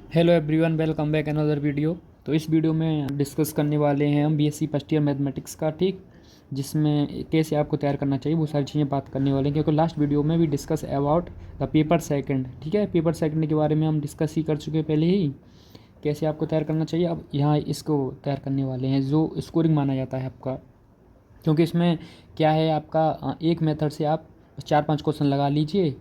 Hello everyone, welcome back another video. तो इस video में डिस्कस करने वाले हैं हम बीएससी फर्स्ट ईयर मैथमेटिक्स का, ठीक, जिसमें कैसे आपको तैयार करना चाहिए वो सारी चीज़ें बात करने वाले हैं, क्योंकि लास्ट वीडियो में भी discuss about the paper second. ठीक है, पेपर सेकंड के बारे में हम डिस्कस ही कर चुके पहले ही, कैसे आपको तैयार करना चाहिए। अब यहाँ इसको तैयार करने वाले हैं जो स्कोरिंग माना जाता है आपका, क्योंकि इसमें क्या है आपका एक मेथड से आप 4-5 क्वेश्चन लगा लीजिए।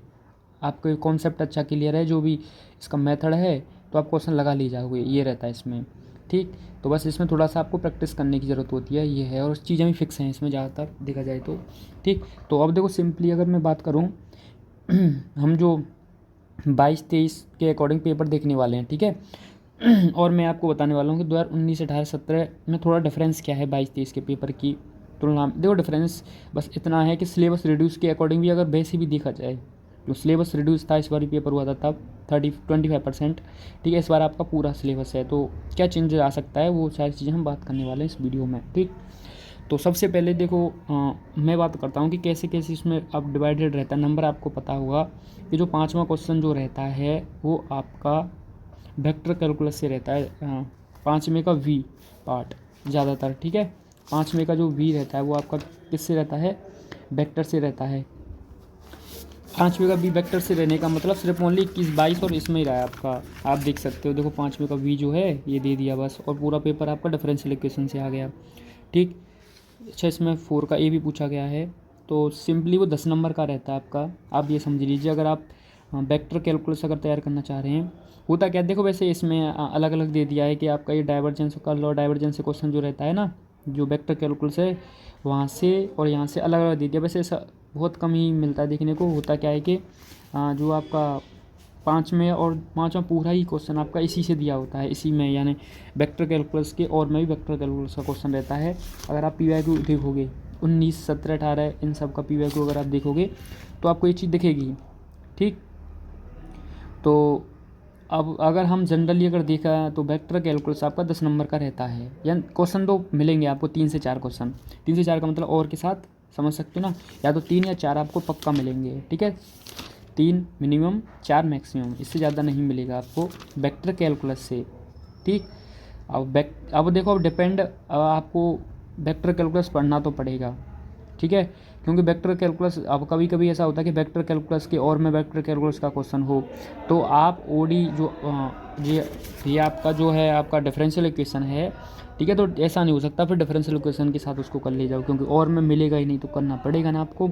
आपको कॉन्सेप्ट अच्छा क्लियर है जो भी इसका मेथड है, तो आप क्वेश्चन लगा ली जाओगे, ये रहता है इसमें। ठीक, तो बस इसमें थोड़ा सा आपको प्रैक्टिस करने की ज़रूरत होती है, ये है। और चीज़ें भी फिक्स हैं इसमें ज़्यादातर देखा जाए तो। ठीक, तो अब देखो सिंपली अगर मैं बात करूँ हम जो 22-23 के अकॉर्डिंग पेपर देखने वाले हैं, ठीक है। और मैं आपको बताने वाला हूँ कि 2019, 18, 17 में थोड़ा डिफरेंस क्या है 22-23 के पेपर की तुलना में। देखो डिफरेंस बस इतना है कि सिलेबस रिड्यूस के अकॉर्डिंग भी अगर वैसे भी देखा जाए, जो सिलेबस रिड्यूस था इस बार पेपर हुआ था तब 25%। ठीक है, इस बार आपका पूरा सिलेबस है, तो क्या चेंज आ सकता है वो सारी चीज़ें हम बात करने वाले हैं इस वीडियो में। ठीक, तो सबसे पहले देखो मैं बात करता हूँ कि कैसे कैसे इसमें अब डिवाइडेड रहता है नंबर। आपको पता होगा कि जो 5वां क्वेश्चन जो रहता है वो आपका वेक्टर कैलकुलस से रहता है। 5वें का वी पार्ट ज़्यादातर, ठीक है। 5वें का जो वी रहता है वो आपका किससे रहता है, वेक्टर से रहता है। 5वें का वी वेक्टर से रहने का मतलब सिर्फ ओनली 21-22 और इसमें ही रहा है आपका। आप देख सकते हो, देखो 5वें का वी जो है ये दे दिया बस, और पूरा पेपर आपका डिफरेंशियल इक्वेशन से आ गया। ठीक, अच्छा इसमें 4 का ए भी पूछा गया है, तो सिंपली वो 10 नंबर का रहता है आपका। आप ये समझ लीजिए, अगर आप वेक्टर कैलकुलस अगर तैयार करना चाह रहे हैं, होता क्या, देखो वैसे इसमें अलग अलग दे दिया है कि आपका ये डाइवर्जेंस का लॉ, डाइवर्जेंस से क्वेश्चन जो रहता है ना, जो वेक्टर कैलकुलस है वहाँ से और यहाँ से अलग अलग दे दिया। वैसे ऐसा बहुत कम ही मिलता है देखने को। होता क्या है कि जो आपका 5 में और 5वां पूरा ही क्वेश्चन आपका इसी से दिया होता है, इसी में, यानी वेक्टर कैलकुलस के और में भी वेक्टर कैलकुलस का क्वेश्चन रहता है। अगर आप पीवाईक्यू देखोगे 19, 17, 18 इन सब का पीवाईक्यू अगर आप देखोगे तो आपको ये चीज़ दिखेगी। ठीक, तो अब अगर हम जनरली अगर देखा तो वेक्टर कैलकुलस आपका 10 नंबर का रहता है। या क्वेश्चन तो मिलेंगे आपको 3 से 4 क्वेश्चन। 3 से 4 का मतलब और के साथ समझ सकते हो ना, या तो 3 या 4 आपको पक्का मिलेंगे। ठीक है, 3 मिनिमम, 4 मैक्सिमम, इससे ज़्यादा नहीं मिलेगा आपको वेक्टर कैलकुलस से। ठीक, अब देखो, अब डिपेंड, आपको वेक्टर कैलकुलस पढ़ना तो पड़ेगा, ठीक है। क्योंकि वेक्टर कैलकुलस, अब कभी कभी ऐसा होता है कि वेक्टर कैलकुलस के और में वेक्टर कैलकुलस का क्वेश्चन हो, तो आप ओडी जो ये आपका जो है आपका डिफरेंशियल इक्वेशन है, ठीक है, तो ऐसा नहीं हो सकता फिर डिफरेंशियल इक्वेशन के साथ उसको कर ले जाओ, क्योंकि और में मिलेगा ही नहीं, तो करना पड़ेगा ना आपको।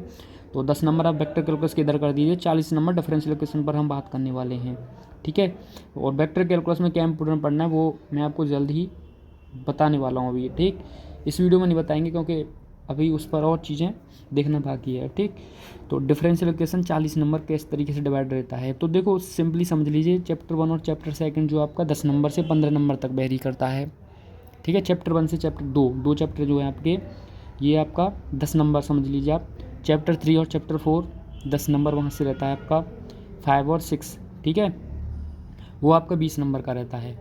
तो 10 नंबर आप वेक्टर कैलकुलस के इधर कर दीजिए, 40 नंबर डिफरेंशियल इक्वेशन पर हम बात करने वाले हैं, ठीक है। और वेक्टर कैलकुलस में क्या इंपोर्टेंट पढ़ना है वो मैं आपको जल्द ही बताने वाला हूँ अभी। ठीक, इस वीडियो में नहीं बताएंगे क्योंकि अभी उस पर और चीज़ें देखना बाकी है। ठीक, तो डिफरेंशियल इक्वेशन 40 नंबर के इस तरीके से डिवाइड रहता है। तो देखो सिंपली समझ लीजिए, चैप्टर 1 और चैप्टर 2 जो आपका 10 नंबर से 15 नंबर तक वेरी करता है। ठीक है, चैप्टर 1 से चैप्टर 2, दो चैप्टर जो है आपके, ये आपका 10 नंबर समझ लीजिए आप। चैप्टर 3 और चैप्टर 4 10 नंबर वहाँ से रहता है आपका। 5 और 6, ठीक है, वो आपका 20 नंबर का रहता है।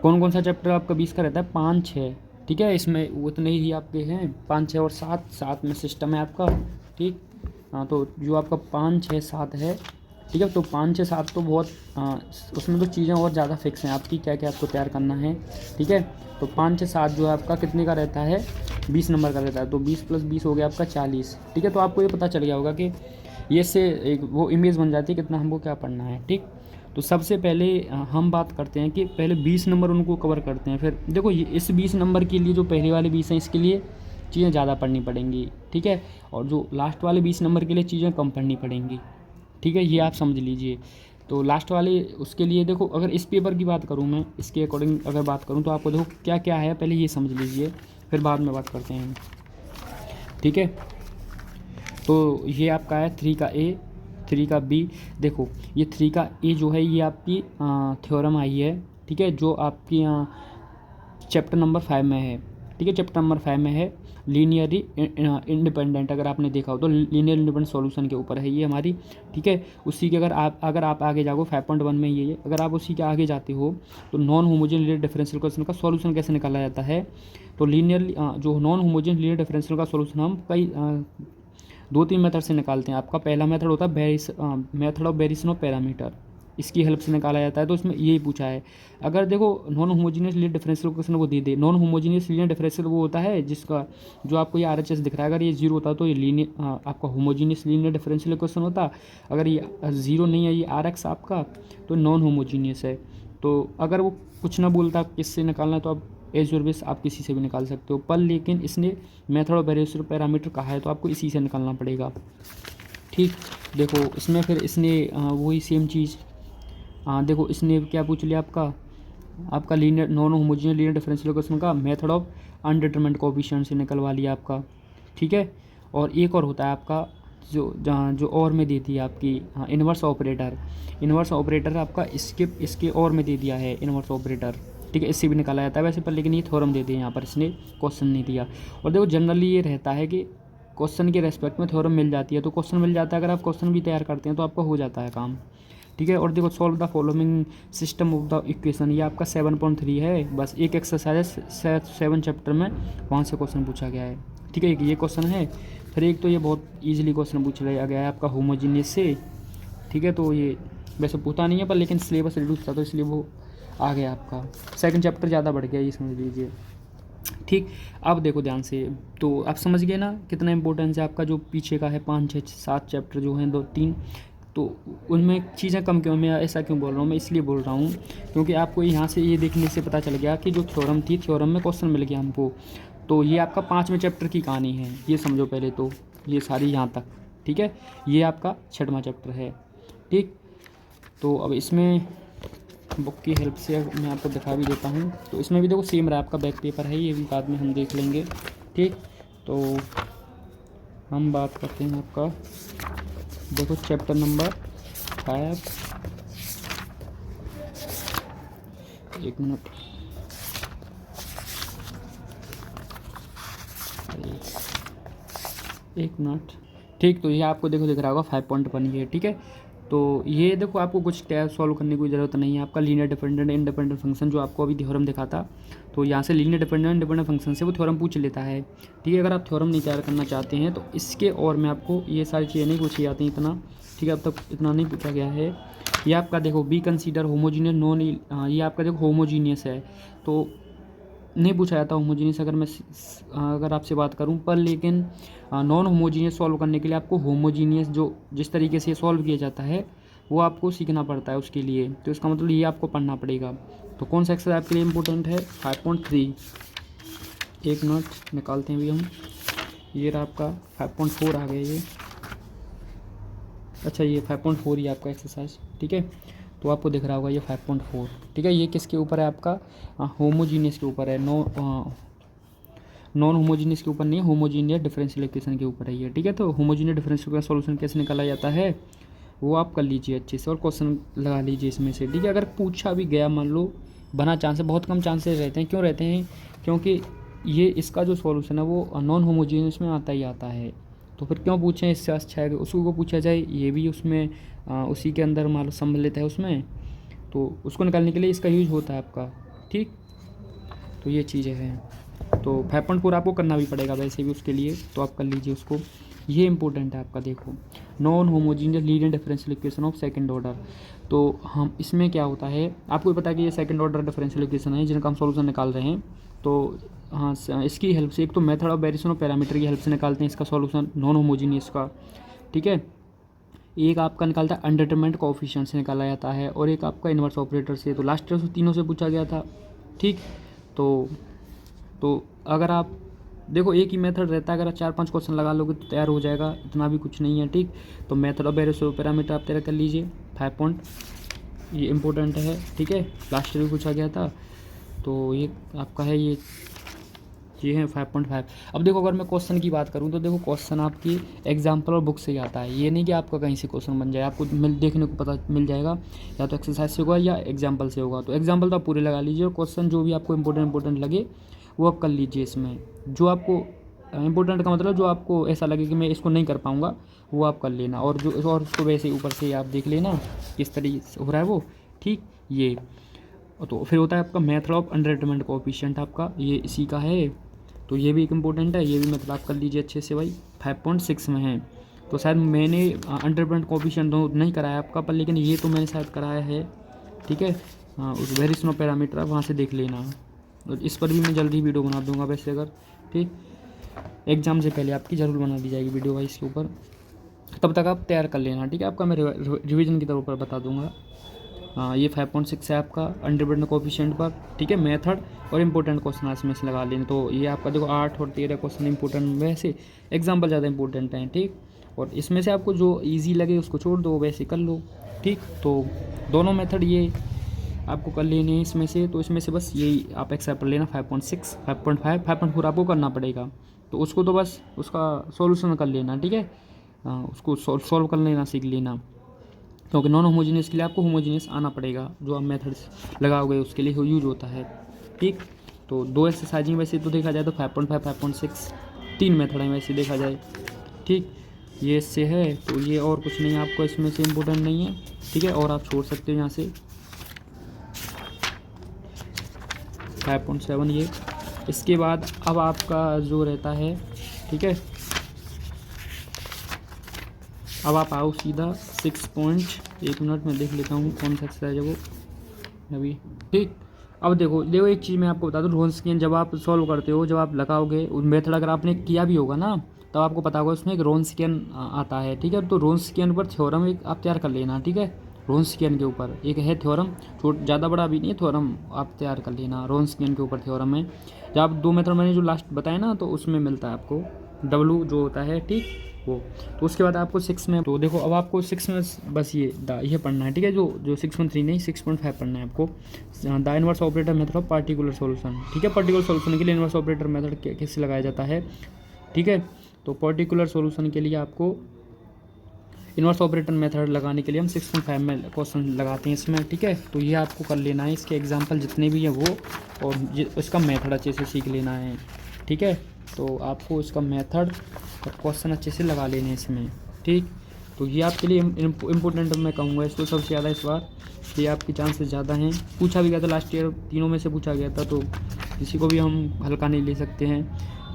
कौन कौन सा चैप्टर आपका 20 का रहता है, 5, 6, ठीक है, इसमें उतने ही आपके हैं, 5, 6 और 7, 7 में सिस्टम है आपका। ठीक, हाँ, तो जो आपका 5, 6, 7 है, ठीक है, तो 5, 6, 7 तो बहुत उसमें तो चीज़ें और ज़्यादा फिक्स हैं आपकी, क्या क्या आपको तैयार करना है। ठीक है, तो 5, 6, 7 जो है आपका कितने का रहता है, 20 नंबर का रहता है, तो 20 + 20 हो गया आपका 40। ठीक है, तो आपको ये पता चल गया होगा कि ये से एक वो इमेज बन जाती है कितना हमको क्या पढ़ना है। ठीक, तो सबसे पहले हम बात करते हैं कि पहले 20 नंबर उनको कवर करते हैं। फिर देखो ये इस 20 नंबर के लिए जो पहले वाले 20 हैं इसके लिए चीज़ें ज़्यादा पढ़नी पड़ेंगी, ठीक है, और जो लास्ट वाले 20 नंबर के लिए चीज़ें कम पढ़नी पड़ेंगी। ठीक है, ये आप समझ लीजिए। तो लास्ट वाले उसके लिए देखो, अगर इस पेपर की बात करूँ मैं, इसके अकॉर्डिंग अगर बात करूँ तो आपको देखो क्या क्या है, पहले ये समझ लीजिए, फिर बाद में बात करते हैं। ठीक है, तो ये आपका है 3 का ए, 3 का बी। देखो ये 3 का ए जो है ये आपकी थ्योरम आई है, ठीक है, जो आपकी चैप्टर नंबर 5 में है। ठीक है, चैप्टर नंबर 5 में है लीनियरली इंडिपेंडेंट। अगर आपने देखा हो तो लीनियर इंडिपेंडेंट सॉल्यूशन के ऊपर है ये हमारी। ठीक है, उसी के अगर आप आगे जाओ 5.1 में ये है, अगर आप उसी के आगे जाते हो तो non homogen linear differential equation का सॉल्यूशन कैसे निकाला जाता है। तो लीनियर जो नॉन होमोजेन लीनियर डिफरेंशियल का सॉल्यूशन हम कई 2-3 मेथड से निकालते हैं। आपका पहला मेथड होता है method of variation of parameter. इसकी हेल्प से निकाला जाता है। तो इसमें यही पूछा है। अगर देखो non homogeneous linear differential equation वो दे दे, नॉन होमोजीनियस लीनियर डिफरेंशियल वो होता है जिसका जो आपको ये RHS दिख रहा है, अगर ये 0 होता तो ये लीनियर आपका होमोजीनियस लीनियर डिफरेंशियल इक्वेशन होता। अगर ये 0 नहीं है, ये RX आपका, तो नॉन होमोजीनियस है। तो अगर वो कुछ ना बोलता किससे निकालना है, तो आप एज योर विश आप किसी से भी निकाल सकते हो, पर लेकिन इसने मेथड ऑफ वेरिएशन पैरामीटर कहा है तो आपको इसी से निकालना पड़ेगा। ठीक, देखो इसमें फिर इसने वही सेम चीज़ देखो इसने क्या पूछ लिया, आपका linear non homogeneous linear differential equation का मेथड ऑफ अनडिटरमिनेंट कोएफिशिएंट से निकलवा लिया आपका। ठीक है, और एक और होता है आपका जो और में देती है आपकी इन्वर्स ऑपरेटर। इन्वर्स ऑपरेटर आपका इसके और में दे दिया है इन्वर्स ऑपरेटर। ठीक है, इससे भी निकाला जाता है वैसे, पर लेकिन ये थ्योरम दे दिया यहाँ पर, इसने क्वेश्चन नहीं दिया। और देखो जनरली ये रहता है कि क्वेश्चन के रेस्पेक्ट में थ्योरम मिल जाती है, तो क्वेश्चन मिल जाता है, अगर आप क्वेश्चन भी तैयार करते हैं तो आपका हो जाता है काम। ठीक है, और देखो solve the following system of the equation, ये आपका 7.3 है, बस एक एक्सरसाइज 7 चैप्टर में, वहाँ से क्वेश्चन पूछा गया है। ठीक है, एक ये क्वेश्चन है, फिर एक तो ये बहुत ईजिली क्वेश्चन पूछ लिया गया है आपका होमोजीनियस से। ठीक है, तो ये वैसे पूछा नहीं है, पर लेकिन सिलेबस रिड्यूस था तो इसलिए वो आ गया आपका। सेकंड चैप्टर ज़्यादा बढ़ गया, ये समझ लीजिए। ठीक, अब देखो ध्यान से, तो आप समझ गए ना कितना इंपॉर्टेंस है आपका जो पीछे का है 5, 6, 7 चैप्टर जो हैं 2, 3, तो उनमें चीज़ें कम क्यों, मैं ऐसा क्यों बोल रहा हूँ, मैं इसलिए बोल रहा हूँ क्योंकि आपको यहाँ से ये देखने से पता चल गया कि जो थ्योरम थी, थ्योरम में क्वेश्चन मिल गया हमको। तो ये आपका 5वें चैप्टर की कहानी है, ये समझो पहले तो, ये सारी यहाँ तक। ठीक है, ये आपका 6वां चैप्टर है। ठीक, तो अब इसमें बुक की हेल्प से मैं आपको दिखा भी देता हूँ। तो इसमें भी देखो सेम रहा, आपका बैक पेपर है, ये भी बाद में हम देख लेंगे। ठीक, तो हम बात करते हैं आपका, देखो चैप्टर नंबर 5, एक मिनट, एक मिनट। ठीक, तो ये आपको देखो दिख रहा होगा 5.1 ये। ठीक है, तो ये देखो आपको कुछ टैब सॉल्व करने की ज़रूरत नहीं है, आपका लीनियर डिपेंडेंट इंडिपेंडेंट फंक्शन जो आपको अभी थ्योरम दिखा था, तो यहाँ से लीनियर डिपेंडेंट इंडिपेंडेंट फंक्शन से वो थ्योरम पूछ लेता है। ठीक है, अगर आप थ्योरम नहीं तैयार करना चाहते हैं तो इसके और मैं आपको ये सारी चीज़ें नहीं पूछी जाती इतना। ठीक है, अब तक इतना नहीं पूछा गया है। ये आपका देखो बी कंसीडर होमोजीनियस नॉन, ये आपका देखो होमोजीनियस है, तो नहीं पूछा जाता होमोजीनियस अगर आपसे बात करूं, पर लेकिन नॉन होमोजीनियस सॉल्व करने के लिए आपको होमोजीनियस जो जिस तरीके से सॉल्व किया जाता है वो आपको सीखना पड़ता है उसके लिए। तो इसका मतलब ये आपको पढ़ना पड़ेगा। तो कौन सा एक्सरसाइज आपके लिए इंपॉर्टेंट है? 5.3, एक मिनट निकालते हैं भी हम। ये रहा आपका 5.4 आ गया ये, अच्छा ये 5.4 ही आपका एक्सरसाइज। ठीक है, तो आपको दिख रहा होगा ये 5.4। ठीक है, ये किसके ऊपर है आपका? होमोजीनियस के ऊपर है, नॉन होमोजीनियस के ऊपर नहीं, होमोजीनियस डिफरेंशियल इक्वेशन के ऊपर है ये। ठीक है, तो होमोजीनियस डिफरेंशियल का सॉल्यूशन कैसे निकाला जाता है वो आप कर लीजिए अच्छे से और क्वेश्चन लगा लीजिए इसमें से। ठीक है, अगर पूछा भी गया मान लो, बना चांस है, बहुत कम चांसेस रहते हैं। क्यों रहते हैं? क्योंकि ये इसका जो सॉल्यूशन है वो नॉन होमोजीनियस में आता ही आता है, तो फिर क्यों पूछें? इससे अच्छा है कि उसी को पूछा जाए, ये भी उसमें उसी के अंदर मान लो सम्मिलित है उसमें, तो उसको निकालने के लिए इसका यूज होता है आपका। ठीक, तो ये चीज़ें हैं। तो 5.4 आपको करना भी पड़ेगा वैसे भी उसके लिए, तो आप कर लीजिए उसको, ये इंपॉर्टेंट है आपका। देखो non homogeneous linear differential equation of second order, तो हम इसमें क्या होता है आपको पता है कि ये सेकंड ऑर्डर डिफरेंशियल इक्वेशन है जिनका हम सॉल्यूशन निकाल रहे हैं। तो हाँ, इसकी हेल्प से, एक तो method of variation of parameter की हेल्प से निकालते हैं इसका सॉल्यूशन नॉन होमोजीनियस का। ठीक है, एक आपका निकालता है अनडिटरमिनेंट कोएफिशिएंट से निकाला जाता है, और एक आपका इन्वर्स ऑपरेटर से। तो लास्ट ईयर तीनों से पूछा गया था। ठीक, तो अगर आप देखो एक ही मेथड रहता है, अगर आप 4-5 क्वेश्चन लगा लोगे तो तैयार हो जाएगा, इतना भी कुछ नहीं है। ठीक, तो method of variation of parameter आप तैयार कर लीजिए 5 ये इंपॉर्टेंट है। ठीक है, लास्ट ईयर भी पूछा गया था, तो ये आपका है, ये है 5.5। अब देखो अगर मैं क्वेश्चन की बात करूं तो देखो क्वेश्चन आपकी एग्जाम्पल और बुक से ही आता है, ये नहीं कि आपका कहीं से क्वेश्चन बन जाए, आपको देखने को पता मिल जाएगा, या तो एक्सरसाइज से होगा या एग्जाम्पल से होगा। तो एग्जाम्पल तो आप पूरे लगा लीजिए, और क्वेश्चन जो भी आपको इंपॉर्टेंट लगे वो आप कर लीजिए इसमें। जो आपको इंपॉर्टेंट का मतलब जो आपको ऐसा लगे कि मैं इसको नहीं कर पाऊँगा वो आप कर लेना, और उसको वैसे ऊपर से आप देख लेना किस तरीके से हो रहा है वो। ठीक, ये तो फिर होता है आपका मेथड ऑफ अनडिटरमिनेंट कोएफिशिएंट, आपका ये इसी का है, तो ये भी एक इम्पोर्टेंट है, ये भी मतलब आप कर लीजिए अच्छे से भाई, 5.6 में है। तो शायद मैंने 100% कोफिशिएंट नहीं कराया आपका, पर लेकिन ये तो मैंने शायद कराया है, ठीक है। उस वेरी स्नो पैरामीटर आप वहाँ से देख लेना। और इस पर भी मैं जल्दी वीडियो बना दूंगा वैसे, अगर ठीक एग्ज़ाम से पहले आपकी ज़रूर बना दी जाएगी वीडियो भाई इसके ऊपर। तब तक आप तैयार कर लेना, ठीक है। आपका मैं रिवीजन की तौर पर बता दूंगा। ये 5.6 है आपका 100% कोफिशिएंट पर, ठीक है। मेथड और इंपॉर्टेंट क्वेश्चन इसमें से लगा लेना। तो ये आपका देखो 8 और 13 क्वेश्चन इंपॉर्टेंट, वैसे एग्जाम्पल ज़्यादा इंपॉर्टेंट हैं, ठीक। और इसमें से आपको जो ईजी लगे उसको छोड़ दो, वैसे कर लो, ठीक। तो दोनों मेथड ये आपको कर लेने हैं इसमें से। तो इसमें से बस यही आप एक्सेप्ट कर लेना 5.6, 5.5, 5.4 आपको करना पड़ेगा। तो उसको तो बस उसका सॉल्यूशन कर लेना, ठीक है। उसको सॉल्व कर लेना, सीख लेना, क्योंकि नॉन होमोजीनियस के लिए आपको होमोजीनियस आना पड़ेगा। जो आप मेथड्स लगाओगे उसके लिए यूज होता है, ठीक। तो 2 एक्सरसाइजिंग वैसे तो देखा जाए तो 5.5, 5.6 3 मेथड हैं वैसे देखा जाए, ठीक। ये इससे है तो ये और कुछ नहीं आपको इसमें से इम्पोर्टेंट नहीं है, ठीक है। और आप छोड़ सकते हो यहाँ से 5.7 ये। इसके बाद अब आपका जो रहता है, ठीक है, अब आप आओ सीधा 1 मिनट में देख लेता हूँ कौन सा एक्सरसाइज है वो अभी, ठीक। अब देखो एक चीज़ मैं आपको बता दूँ, रोन्सकियन जब आप सॉल्व करते हो, जब आप लगाओगे उस मेथड अगर आपने किया भी होगा ना, तब आपको पता होगा उसमें एक रोन्सकियन आता है, ठीक है। तो रोन्सकियन पर थ्योरम एक आप तैयार कर लेना, ठीक है। रोन्सकियन के ऊपर एक है थ्योरम, ज़्यादा बड़ा भी नहीं है, थ्योरम आप तैयार कर लेना। रोन्सकियन के ऊपर थ्योरम है, जब आप 2 मेथड मैंने जो लास्ट बताया ना, तो उसमें मिलता है आपको W जो होता है, ठीक वो। तो उसके बाद आपको 6 में, तो देखो अब आपको 6 में बस ये पढ़ना है, ठीक है। जो 6.3 नहीं 6.5 पढ़ना है आपको। The inverse operator method of particular solution, ठीक है। पर्टिकुलर सॉल्यूशन के लिए इनवर्स ऑपरेटर मेथड किससे लगाया जाता है, ठीक है। तो पर्टिकुलर सॉल्यूशन के लिए आपको इनवर्स ऑपरेटर मेथड लगाने के लिए हम 6.5 में क्वेश्चन लगाते हैं इसमें, ठीक है। तो ये आपको कर लेना है, इसके एग्जाम्पल जितने भी हैं वो, और इसका मेथड अच्छे से सीख लेना है, ठीक है। तो आपको इसका मेथड और क्वेश्चन अच्छे से लगा लेने हैं इसमें, ठीक। तो ये आपके लिए इम्पोर्टेंट मैं कहूँगा इसको सबसे ज़्यादा इस बार, ये आपके चांसेस ज़्यादा हैं। पूछा भी गया था लास्ट ईयर, तीनों में से पूछा गया था, तो किसी को भी हम हल्का नहीं ले सकते हैं,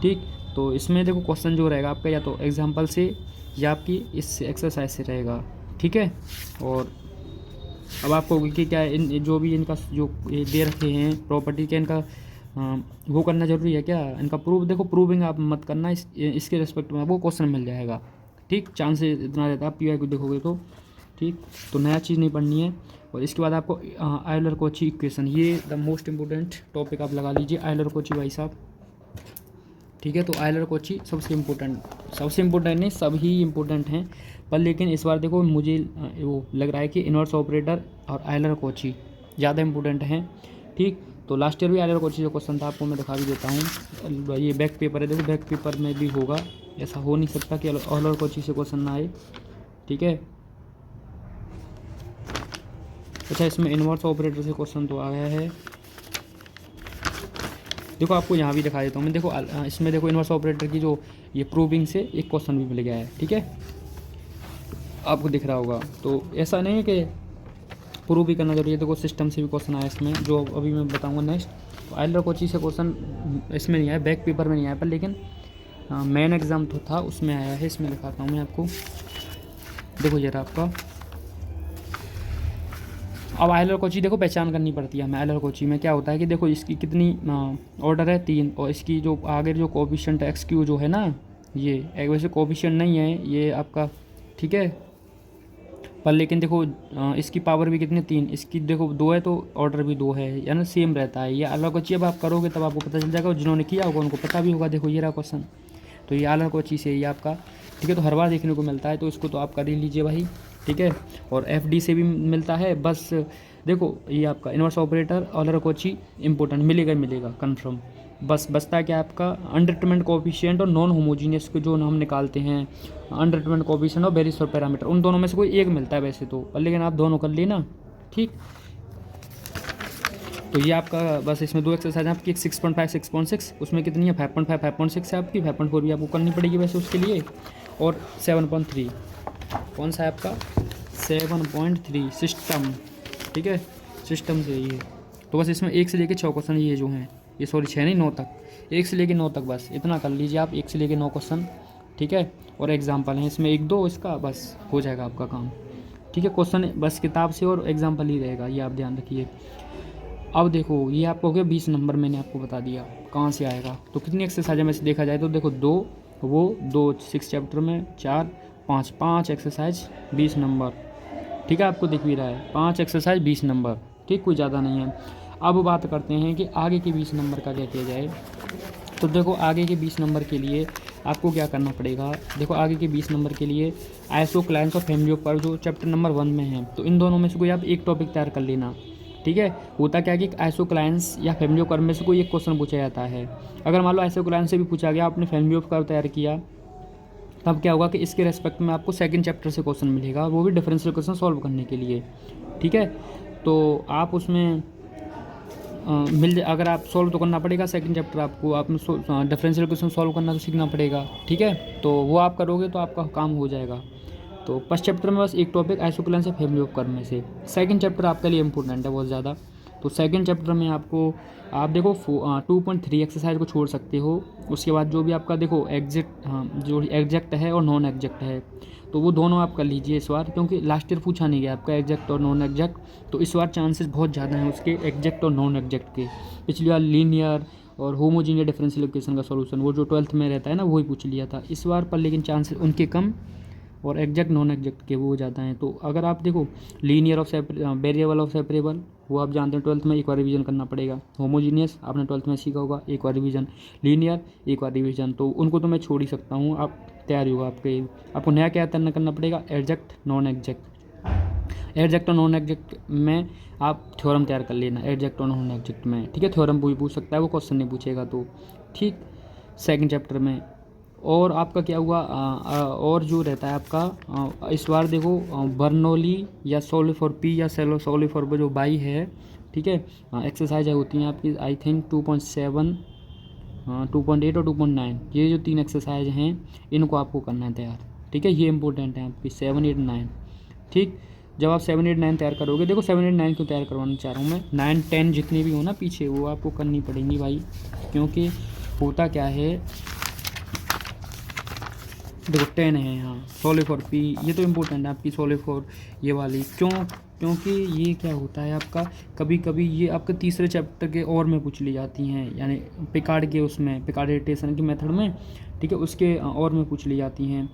ठीक। तो इसमें देखो क्वेश्चन जो रहेगा आपका या तो एग्जाम्पल से या आपकी इस एक्सरसाइज से रहेगा, ठीक है। और अब आपको कि क्या जो भी इनका जो ये दे रखे हैं प्रॉपर्टी के, इनका वो करना ज़रूरी है क्या, इनका प्रूफ। देखो प्रूविंग आप मत करना, इसके रिस्पेक्ट में आपको क्वेश्चन मिल जाएगा, ठीक। चांसेस इतना रहता है, PY को देखोगे तो, ठीक। तो नया चीज़ नहीं पढ़नी है। और इसके बाद आपको आयलर-कौची इक्वेशन, ये द मोस्ट इम्पोर्टेंट टॉपिक आप लगा लीजिए, आयलर-कौची भाई साहब, ठीक है। तो आयलर-कौची सबसे इम्पोर्टेंट नहीं, सभी इम्पोर्टेंट हैं, पर लेकिन इस बार देखो मुझे वो लग रहा है कि इनवर्स ऑपरेटर और आयलर-कौची ज़्यादा इम्पोर्टेंट हैं, ठीक। तो लास्ट ईयर भी आयलर-कौची जो क्वेश्चन था आपको मैं दिखा भी देता हूँ। ये बैक पेपर है, देखो बैक पेपर में भी होगा, ऐसा हो नहीं सकता कि आयलर-कौची से क्वेश्चन ना आए, ठीक है। अच्छा, इसमें इनवर्स ऑपरेटर से क्वेश्चन तो आ गया है, देखो आपको यहाँ भी दिखा देता हूँ मैं। देखो इसमें देखो इनवर्स ऑपरेटर की जो ये प्रूविंग से एक क्वेश्चन भी मिल गया है, ठीक है, आपको दिख रहा होगा। तो ऐसा नहीं है कि प्रूव भी करना जरूरी है, देखो सिस्टम से भी क्वेश्चन आया इसमें, जो अभी मैं बताऊँगा नेक्स्ट। तो आयलर-कौची से क्वेश्चन इसमें नहीं आया, बैक पेपर में नहीं आया, पर लेकिन मेन एग्ज़ाम तो था उसमें आया है। इसमें दिखाता हूँ मैं आपको, देखो जरा आपका। अब आयलर-कौची देखो पहचान करनी पड़ती है हमें। आयलर-कौची में क्या होता है कि देखो इसकी कितनी ऑर्डर है 3, और इसकी जो आगे जो कोएफिशिएंट XQ जो है ना, ये वैसे कोएफिशिएंट नहीं है ये आपका, ठीक है, पर लेकिन देखो इसकी पावर भी कितनी 3, इसकी देखो 2 है तो ऑर्डर भी 2 है, यानी सेम रहता है। ये आयलर-कौची अब आप करोगे तब आपको पता चल जाएगा, जिन्होंने किया होगा उनको पता भी होगा। देखो ये रहा क्वेश्चन, तो ये आयलर-कौची से ये आपका, ठीक है। तो हर बार देखने को मिलता है, तो इसको तो आप कर ही लीजिए भाई, ठीक है। और FD से भी मिलता है। बस देखो ये आपका इनवर्स ऑपरेटर आयलर-कौची इंपॉर्टेंट मिलेगा कंफर्म। बस बचता है क्या आपका अंडरट्रीटमेंट कोएफिशिएंट और नॉन होमोजीनियस को जो हम निकालते हैं, अंडरट्रीटमेंट कोएफिशिएंट और वेरी स्मॉल पैरामीटर, उन दोनों में से कोई एक मिलता है वैसे तो, लेकिन आप दोनों कर लेना, ठीक। तो ये आपका बस इसमें 2 एक्सरसाइज है आपकी, एक 6.5 6.6, उसमें कितनी है 5.5 5.6 है आपकी, 5.4 भी आपको करनी पड़ेगी वैसे उसके लिए। और 7.3 कौन सा है आपका 7.3 सिस्टम, ठीक है, सिस्टम से ये। तो बस इसमें 1 से लेके 6 क्वेश्चन ये जो हैं, ये सॉरी 6 नहीं 9 तक, 1 से लेके 9 तक बस इतना कर लीजिए आप, 1 से लेके 9 क्वेश्चन ठीक है, और एग्जाम्पल हैं इसमें 1-2, इसका बस हो जाएगा आपका काम। ठीक है, क्वेश्चन बस किताब से और एग्जाम्पल ही रहेगा, ये आप ध्यान रखिए। अब देखो ये आपको हो गया 20 नंबर, मैंने आपको बता दिया कहाँ से आएगा। तो कितनी एक्सरसाइज में से देखा जाए तो देखो 2, वो 2 6 चैप्टर में, 4 5 5 एक्सरसाइज 20 नंबर। ठीक है, आपको दिख भी रहा है 5 एक्सरसाइज 20 नंबर। ठीक, कोई ज़्यादा नहीं है। अब बात करते हैं कि आगे के 20 नंबर का क्या किया जाए। तो देखो आगे के 20 नंबर के लिए आपको क्या करना पड़ेगा। देखो आगे के 20 नंबर के लिए आइसोक्लाइंस और फैमिली ऑफ कर्व जो चैप्टर नंबर 1 में है, तो इन दोनों में से कोई आप एक टॉपिक तैयार कर लेना। ठीक है, होता क्या कि आइसोक्लाइंस या फैमिली ऑफ कर्व में से कोई एक क्वेश्चन पूछा जाता है। अगर मान लो आइसोक्लाइंस से भी पूछा गया, आपने फैमिली ऑफ कर्व तैयार किया, तब क्या होगा कि इसके रेस्पेक्ट में आपको सेकंड चैप्टर से क्वेश्चन मिलेगा, वो भी डिफरेंशियल क्वेश्चन सॉल्व करने के लिए। ठीक है, तो आप उसमें अगर आप सॉल्व तो करना पड़ेगा सेकंड चैप्टर आपको, आप डिफरेंशियल क्वेश्चन सॉल्व करना तो सीखना पड़ेगा। ठीक है, तो वो आप करोगे तो आपका काम हो जाएगा। तो फर्स्ट चैप्टर में बस एक टॉपिक आइसोक्लाइंस से फैमिली ऑफ कर्व में से। सेकंड चैप्टर आपके लिए इंपॉर्टेंट है बहुत ज़्यादा। तो सेकंड चैप्टर में आपको आप देखो 2.3 एक्सरसाइज को छोड़ सकते हो। उसके बाद जो भी आपका देखो जो एग्जैक्ट है और नॉन एग्जैक्ट है, तो वो दोनों आप कर लीजिए इस बार, क्योंकि लास्ट ईयर पूछा नहीं गया आपका एग्जैक्ट और नॉन एग्जैक्ट। तो इस बार चांसेस बहुत ज़्यादा हैं उसके एग्जैक्ट और नॉन एग्जैक्ट के। पिछली बार लीनियर और होमोजीनियस डिफरेंशियल इक्वेशन का सॉल्यूशन वो जो 12th में रहता है ना, वही पूछ लिया था इस बार पर, लेकिन चांसेस उनके कम और एग्जैक्ट नॉन एग्जैक्ट के वो ज़्यादा हैं। तो अगर आप देखो linear of variable of separable, वो आप जानते हैं 12th में एक बार रिवीजन करना पड़ेगा। होमोजीनियस आपने 12th में सीखा होगा, एक बार रिवीजन। लीनियर एक बार रिवीजन, तो उनको तो मैं छोड़ ही सकता हूँ, आप तैयारी होगा आपको नया क्या तैयार करना पड़ेगा, एग्जैक्ट नॉन एग्जैक्ट। एग्जैक्ट और नॉन एग्जैक्ट में आप थ्योरम तैयार कर लेना, एग्जैक्ट और नॉन एग्जैक्ट में। ठीक है, थ्योरम भी पूछ सकता है वो, क्वेश्चन नहीं पूछेगा तो। ठीक, सेकंड चैप्टर में। और आपका क्या हुआ और जो रहता है आपका इस बार देखो बर्नौली या सोलिफोर पी या सोलिफोर जो बाई है। ठीक है, एक्सरसाइज होती हैं आपकी आई थिंक 2.7 2.8 और 2.9, ये जो 3 एक्सरसाइज हैं इनको आपको करना है तैयार। ठीक है, ये इंपॉर्टेंट है आपकी 7 8 9। ठीक, जब आप 7 8 9 तैयार करोगे, देखो 7 8 9 क्यों तैयार करवाना चाह रहा हूँ मैं, 9 10 जितनी भी हो ना पीछे, वो आपको करनी पड़ेंगी भाई। क्योंकि होता क्या है, देखो 10 है यहाँ सोलिफोर पी, ये तो इम्पोर्टेंट है आपकी सोलिफोर ये वाली। क्योंकि ये क्या होता है आपका, कभी कभी ये आपके तीसरे चैप्टर के और में पूछ ली जाती हैं, यानी पिकार्ड के उसमें, पिकार्ड इटरेशन की मेथड में। ठीक है, उसके और में पूछ ली जाती हैं।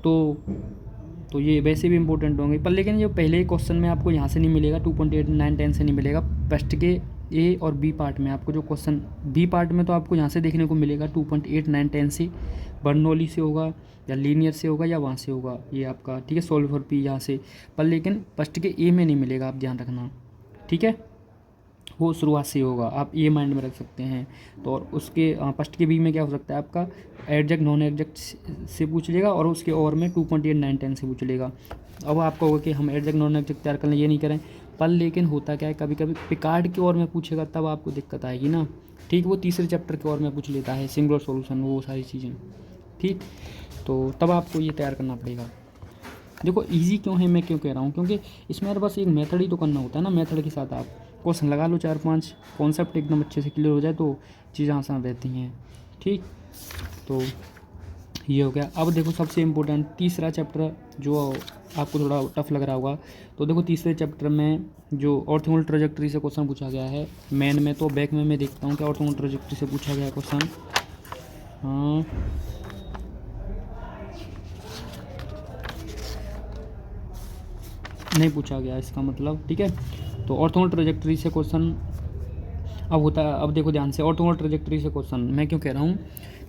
तो ये वैसे भी इंपॉर्टेंट होंगे पर, लेकिन ये पहले क्वेश्चन में आपको यहाँ से नहीं मिलेगा, 2.8 9 10 से नहीं मिलेगा। फर्स्ट के ए और बी पार्ट में आपको जो क्वेश्चन, बी पार्ट में तो आपको यहाँ से देखने को मिलेगा 2.8 9 10 से, बर्नौली से होगा या लीनियर से होगा या वहाँ से होगा ये आपका। ठीक है, सोल्व फॉर पी यहाँ से, पर लेकिन फर्स्ट के ए में नहीं मिलेगा, आप ध्यान रखना। ठीक है, वो शुरुआत से होगा, आप ये माइंड में रख सकते हैं। तो और उसके फर्स्ट के बी में क्या हो सकता है आपका, एग्जैक्ट नॉन एग्जैक्ट से पूछ लेगा, और उसके और में 2.8 9 10 से पूछ लेगा। अब आपका होगा कि हम एग्जैक्ट नॉन एग्जैक्ट तैयार कर लें, ये नहीं करें। पर लेकिन होता क्या है, कभी कभी पिकार्ड की ओर में पूछेगा तब आपको दिक्कत आएगी ना। ठीक, वो तीसरे चैप्टर की ओर में पूछ लेता है, सिंगुलर सॉल्यूशन, वो सारी चीज़ें। ठीक, तो तब आपको ये तैयार करना पड़ेगा। देखो इजी क्यों है, मैं क्यों कह रहा हूँ, क्योंकि इसमें यार बस एक मेथड ही तो करना होता है ना। मेथड के साथ आप क्वेश्चन लगा लो, 4-5 कॉन्सेप्ट एकदम अच्छे से क्लियर हो जाए तो चीज़ें आसान रहती हैं। ठीक, तो ये हो गया। अब देखो सबसे इम्पोर्टेंट तीसरा चैप्टर जो आपको थोड़ा टफ लग रहा होगा, तो देखो तीसरे चैप्टर में जो ऑर्थोगोनल ट्रैजेक्टरी से क्वेश्चन पूछा गया है मेन में, तो बैक में मैं देखता हूँ कि ऑर्थोगोनल ट्रैजेक्टरी से पूछा गया है क्वेश्चन। हाँ, नहीं पूछा गया इसका मतलब। ठीक है, तो ऑर्थोगोनल ट्रैजेक्टरी से क्वेश्चन अब होता है। अब देखो ध्यान से, ऑर्थोगोनल ट्रैजेक्टरी से क्वेश्चन मैं क्यों कह रहा हूँ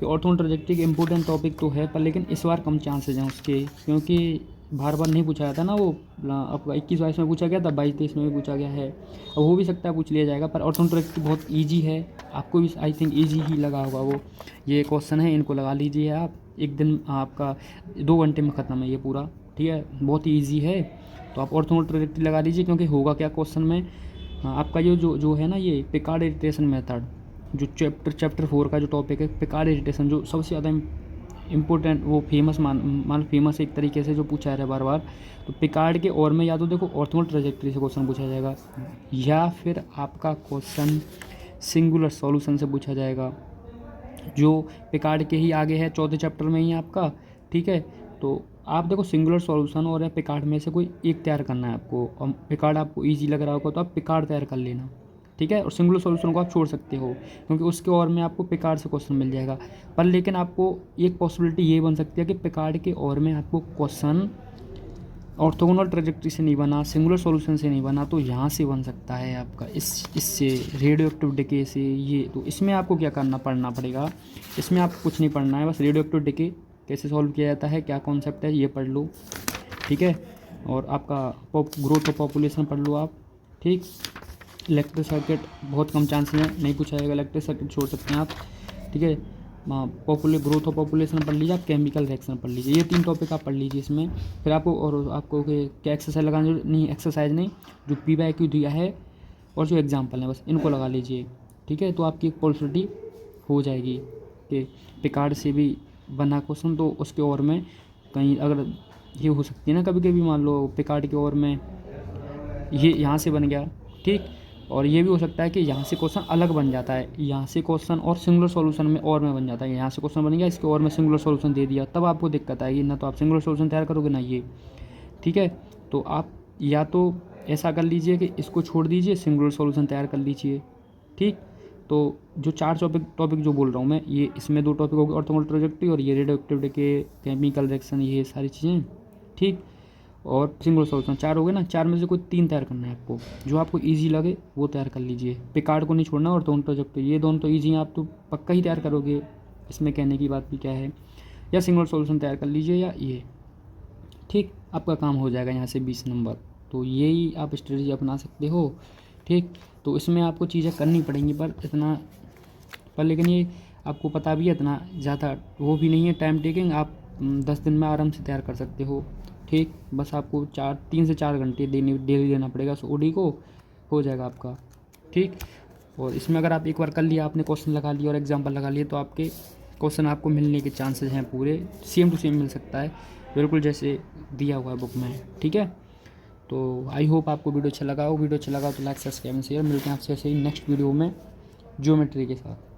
कि ऑर्थोगोनल ट्रैजेक्टरी एक इंपॉर्टेंट टॉपिक तो है, पर लेकिन इस बार कम चांसेज हैं उसके, क्योंकि बार बार नहीं पूछा जाता ना वो। आपका 21-22 में पूछा गया था, 22-23 में भी पूछा गया है, अब हो भी सकता है पूछ लिया जाएगा। पर ऑर्थोगोनल ट्रैजेक्टरी बहुत ईजी है, आपको भी आई थिंक ईजी ही लगा होगा वो। ये क्वेश्चन है, इनको लगा लीजिए आप, एक दिन आपका 2 घंटे में ख़त्म है ये पूरा। ठीक है, बहुत ही ईजी है, तो आप ऑर्थोगोनल ट्रैजेक्टरी लगा लीजिए। क्योंकि होगा क्या क्वेश्चन में, आपका ये जो है ना, ये पिकार्ड इटरेशन मेथड, जो चैप्टर 4 का जो टॉपिक है पिकार्ड इटरेशन, जो सबसे ज़्यादा इम्पोर्टेंट, वो फेमस मान फेमस एक तरीके से जो पूछा जा रहा है बार बार। तो पिकार्ड के और में या तो देखो ऑर्थोगोनल ट्रैजेक्टरी से क्वेश्चन पूछा जाएगा, या फिर आपका क्वेश्चन सिंगुलर सॉल्यूशन से पूछा जाएगा। जो पिकार्ड के ही आगे है, चौथे चैप्टर में ही आपका, ठीक है। तो आप देखो सिंगुलर सॉल्यूशन और पिकार्ड में से कोई एक तैयार करना है आपको, और पिकार्ड आपको ईजी लग रहा होगा तो आप पिकार्ड तैयार कर लेना, ठीक है। और सिंगुलर सॉल्यूशन को आप छोड़ सकते हो क्योंकि उसके और में आपको पिकार्ड से क्वेश्चन मिल जाएगा। पर लेकिन आपको एक पॉसिबिलिटी ये बन सकती है कि पिकार्ड के और में आपको क्वेश्चन ऑर्थोगोनल ट्रेजेक्टरी से नहीं बना, सिंगुलर सॉल्यूशन से नहीं बना, तो यहाँ से बन सकता है आपका इससे रेडियो एक्टिव डिके से। ये तो इसमें आपको क्या करना पढ़ना पड़ेगा, इसमें आपको कुछ नहीं पढ़ना है, बस रेडियो एक्टिव डिके कैसे सॉल्व किया जाता है, क्या कॉन्सेप्ट है ये पढ़ लो, ठीक है। और आपका ग्रोथ ऑफ पॉपुलेशन पढ़ लो आप, ठीक। इलेक्ट्रिक सर्किट बहुत कम चांसेस हैं, नहीं पूछा जाएगा, इलेक्ट्रिक सर्किट छोड़ सकते हैं आप, ठीक है। ग्रोथ ऑफ पॉपुलेशन पढ़ लीजिए, आप केमिकल रिएक्शन पढ़ लीजिए, ये 3 टॉपिक आप पढ़ लीजिए इसमें। फिर आपको और आपको क्या एक्सरसाइज लगाने नहीं, एक्सरसाइज नहीं, जो PYQ दिया है और जो एग्जाम्पल है बस इनको लगा लीजिए, ठीक है। तो आपकी एक पॉसिबिलिटी हो जाएगी कि पिकार्ड से भी बना क्वेश्चन, तो उसके और में कहीं अगर ये हो सकती है ना, कभी कभी मान लो पिकार्ड के और में ये यहाँ से बन गया, ठीक। और ये भी हो सकता है कि यहाँ से क्वेश्चन अलग बन जाता है, यहाँ से क्वेश्चन और सिंगुलर सॉल्यूशन में और में बन जाता है, यहाँ से क्वेश्चन बन गया, इसके और में सिंगुलर सॉल्यूशन दे दिया, तब आपको दिक्कत आएगी ना, तो आप सिंगुलर सॉल्यूशन तैयार करोगे ना ये, ठीक है। तो आप या तो ऐसा कर लीजिए कि इसको छोड़ दीजिए, सिंगुलर सॉल्यूशन तैयार कर लीजिए, ठीक। तो जो 4 टॉपिक जो बोल रहा हूँ मैं, ये इसमें 2 टॉपिक हो गए, ऑर्थोगोनल ट्रैजेक्टरी और ये रेडियो एक्टिविटी के केमिकल रिएक्शन, ये सारी चीज़ें, ठीक। और सिंगुलर सॉल्यूशन 4 हो गए ना, 4 में से कोई 3 तैयार करना है आपको, जो आपको ईजी लगे वो तैयार कर लीजिए। पिकार्ड को नहीं छोड़ना, और दोनों प्रोजेक्ट ये दोनों तो ईजी हैं, आप तो पक्का ही तैयार करोगे, इसमें कहने की बात भी क्या है। या सिंगुलर सॉल्यूशन तैयार कर लीजिए या ये, ठीक। आपका काम हो जाएगा यहाँ से 20 नंबर। तो यही आप स्ट्रेटजी अपना सकते हो, ठीक। तो इसमें आपको चीज़ें करनी पड़ेंगी, पर लेकिन ये आपको पता भी है, इतना ज़्यादा वो भी नहीं है टाइम टेकिंग, आप 10 दिन में आराम से तैयार कर सकते हो, ठीक। बस आपको 3 से 4 घंटे डेली देना पड़ेगा उस OD को, हो जाएगा आपका, ठीक। और इसमें अगर आप एक बार कर लिया, आपने क्वेश्चन लगा लिया और एग्जाम्पल लगा लिए, तो आपके क्वेश्चन आपको मिलने के चांसेस हैं पूरे, सेम टू सेम मिल सकता है, बिल्कुल जैसे दिया हुआ है बुक में, ठीक है। तो आई होप आपको वीडियो अच्छा लगा हो, वीडियो अच्छा लगा तो लाइक सब्सक्राइब शेयर, मिलते हैं आपसे ऐसे ही नेक्स्ट वीडियो में ज्योमेट्री के साथ।